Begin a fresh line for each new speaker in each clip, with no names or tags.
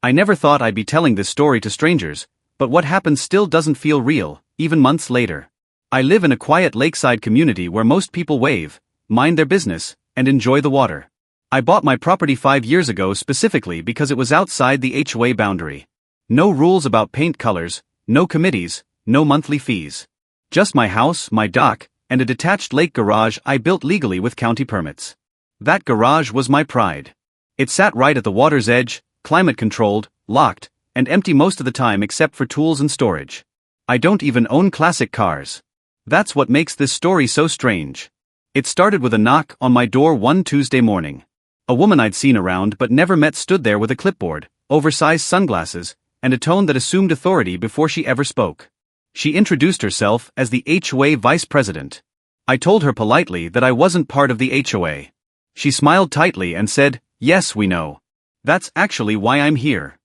I never thought I'd be telling this story to strangers, but what happened still doesn't feel real, even months later. I live in a quiet lakeside community where most people wave, mind their business, and enjoy the water. I bought my property 5 years ago specifically because it was outside the HOA boundary. No rules about paint colors, no committees, no monthly fees. Just my house, my dock, and a detached lake garage I built legally with county permits. That garage was my pride. It sat right at the water's edge, climate-controlled, locked, and empty most of the time except for tools and storage. I don't even own classic cars. That's what makes this story so strange. It started with a knock on my door one Tuesday morning. A woman I'd seen around but never met stood there with a clipboard, oversized sunglasses, and a tone that assumed authority before she ever spoke. She introduced herself as the HOA vice president. I told her politely that I wasn't part of the HOA. She smiled tightly and said, "Yes, we know. That's actually why I'm here."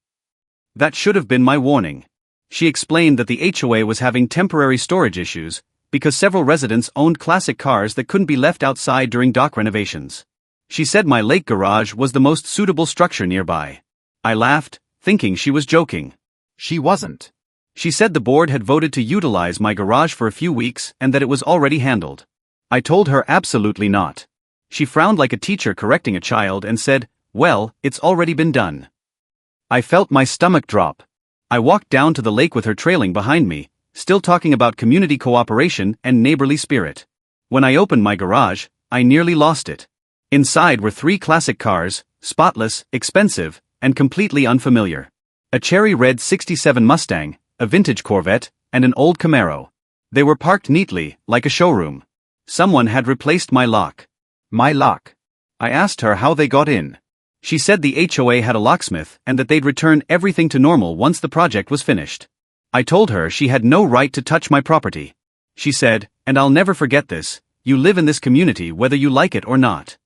That should have been my warning. She explained that the HOA was having temporary storage issues because several residents owned classic cars that couldn't be left outside during dock renovations. She said my lake garage was the most suitable structure nearby. I laughed, thinking she was joking. She wasn't. She said the board had voted to utilize my garage for a few weeks and that it was already handled. I told her absolutely not. She frowned like a teacher correcting a child and said, "Well, it's already been done." I felt my stomach drop. I walked down to the lake with her trailing behind me, still talking about community cooperation and neighborly spirit. When I opened my garage, I nearly lost it. Inside were 3 classic cars, spotless, expensive, and completely unfamiliar. A cherry red '67 Mustang, a vintage Corvette, and an old Camaro. They were parked neatly, like a showroom. Someone had replaced my lock. My lock. I asked her how they got in. She said the HOA had a locksmith and that they'd return everything to normal once the project was finished. I told her she had no right to touch my property. She said, "And I'll never forget this, you live in this community whether you like it or not."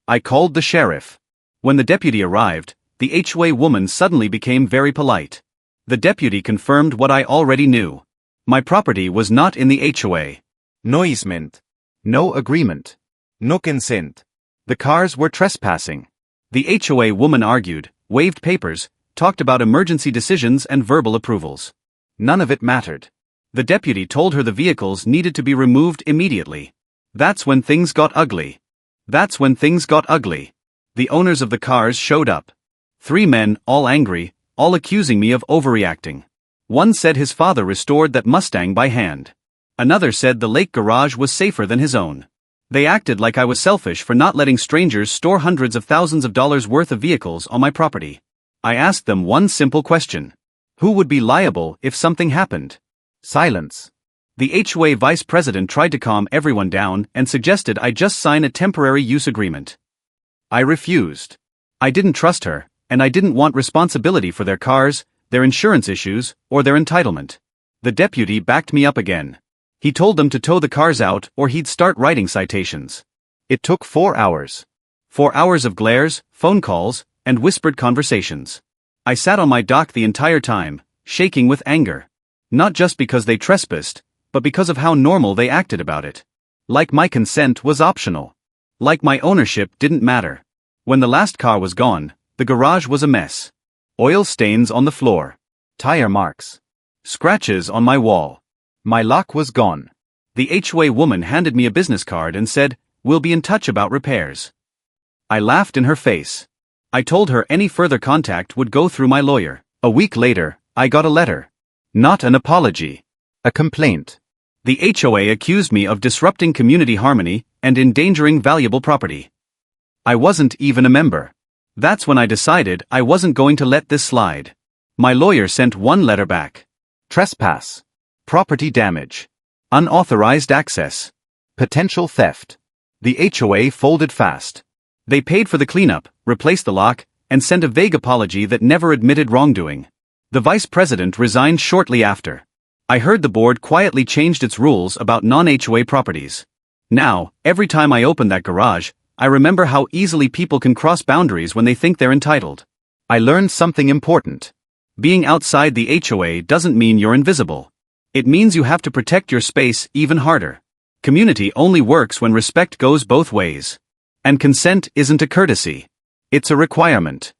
I called the sheriff. When the deputy arrived, the HOA woman suddenly became very polite. The deputy confirmed what I already knew. My property was not in the HOA. No easement. No agreement. No consent. The cars were trespassing. The HOA woman argued, waved papers, talked about emergency decisions and verbal approvals. None of it mattered. The deputy told her the vehicles needed to be removed immediately. That's when things got ugly. That's when things got ugly. The owners of the cars showed up. 3 men, all angry, all accusing me of overreacting. One said his father restored that Mustang by hand. Another said the lake garage was safer than his own. They acted like I was selfish for not letting strangers store hundreds of thousands of dollars worth of vehicles on my property. I asked them one simple question. Who would be liable if something happened? Silence. The HOA vice president tried to calm everyone down and suggested I just sign a temporary use agreement. I refused. I didn't trust her, and I didn't want responsibility for their cars, their insurance issues, or their entitlement. The deputy backed me up again. He told them to tow the cars out or he'd start writing citations. It took 4 hours. 4 hours of glares, phone calls, and whispered conversations. I sat on my dock the entire time, shaking with anger. Not just because they trespassed, but because of how normal they acted about it. Like my consent was optional. Like my ownership didn't matter. When the last car was gone, the garage was a mess. Oil stains on the floor. Tire marks. Scratches on my wall. My lock was gone. The HOA woman handed me a business card and said, "We'll be in touch about repairs." I laughed in her face. I told her any further contact would go through my lawyer. A week later, I got a letter. Not an apology. A complaint. The HOA accused me of disrupting community harmony and endangering valuable property. I wasn't even a member. That's when I decided I wasn't going to let this slide. My lawyer sent one letter back. Trespass. Property damage. Unauthorized access. Potential theft. The HOA folded fast. They paid for the cleanup, replaced the lock, and sent a vague apology that never admitted wrongdoing. The vice president resigned shortly after. I heard the board quietly changed its rules about non-HOA properties. Now, every time I open that garage, I remember how easily people can cross boundaries when they think they're entitled. I learned something important. Being outside the HOA doesn't mean you're invisible. It means you have to protect your space even harder. Community only works when respect goes both ways. And consent isn't a courtesy. It's a requirement.